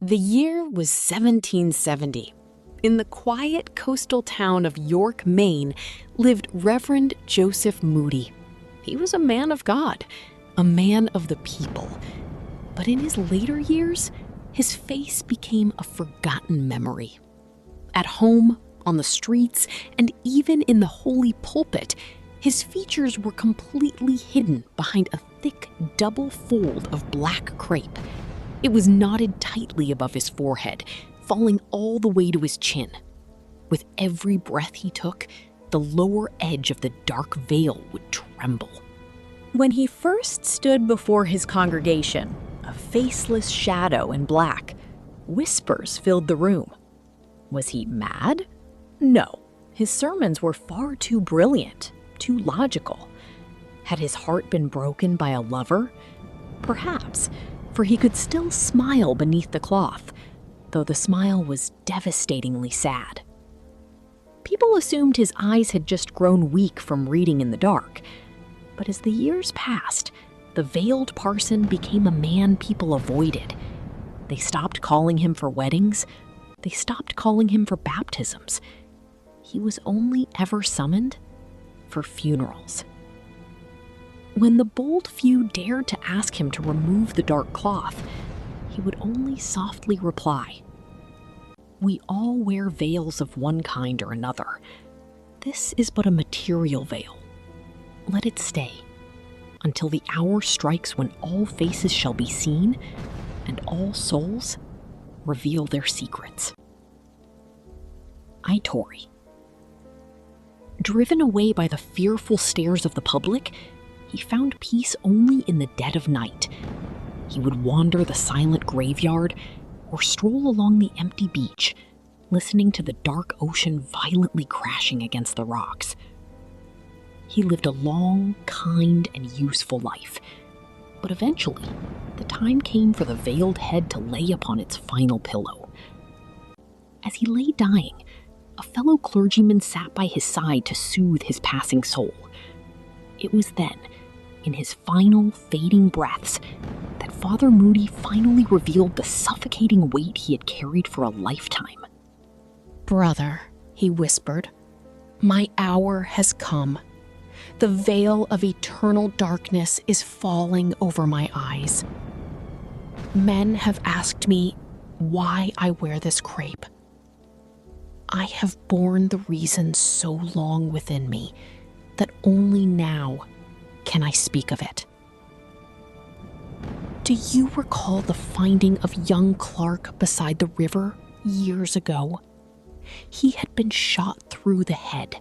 The year was 1770. In the quiet coastal town of York, Maine, lived Reverend Joseph Moody. He was a man of God, a man of the people. But in his later years, his face became a forgotten memory. At home, on the streets, and even in the holy pulpit, his features were completely hidden behind a thick double fold of black crape. It was knotted tightly above his forehead, falling all the way to his chin. With every breath he took, the lower edge of the dark veil would tremble. When he first stood before his congregation, a faceless shadow in black, whispers filled the room. Was he mad? No. His sermons were far too brilliant, too logical. Had his heart been broken by a lover? Perhaps, for he could still smile beneath the cloth, though the smile was devastatingly sad. People assumed his eyes had just grown weak from reading in the dark, but as the years passed, the veiled parson became a man people avoided. They stopped calling him for weddings. They stopped calling him for baptisms. He was only ever summoned for funerals. When the bold few dared to ask him to remove the dark cloth, he would only softly reply, "We all wear veils of one kind or another. This is but a material veil. Let it stay until the hour strikes when all faces shall be seen and all souls reveal their secrets." Itori. Driven away by the fearful stares of the public, he found peace only in the dead of night. He would wander the silent graveyard or stroll along the empty beach, listening to the dark ocean violently crashing against the rocks. He lived a long, kind, and useful life, but eventually, the time came for the veiled head to lay upon its final pillow. As he lay dying, a fellow clergyman sat by his side to soothe his passing soul. It was then, in his final, fading breaths, that Father Moody finally revealed the suffocating weight he had carried for a lifetime. "Brother," he whispered, "my hour has come. The veil of eternal darkness is falling over my eyes. Men have asked me why I wear this crape. I have borne the reason so long within me that only now can I speak of it. Do you recall the finding of young Clark beside the river years ago? He had been shot through the head.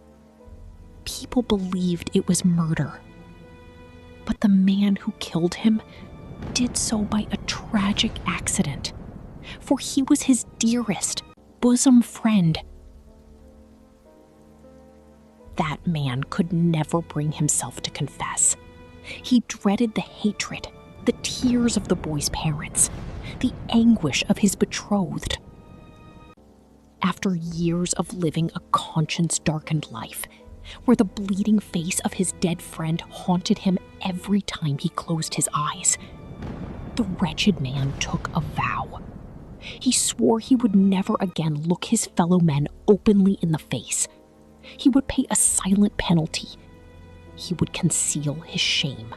People believed it was murder. But the man who killed him did so by a tragic accident, for he was his dearest, bosom friend. That man could never bring himself to confess. He dreaded the hatred, the tears of the boy's parents, the anguish of his betrothed. After years of living a conscience-darkened life, where the bleeding face of his dead friend haunted him every time he closed his eyes, the wretched man took a vow. He swore he would never again look his fellow men openly in the face. He would pay a silent penalty. He would conceal his shame.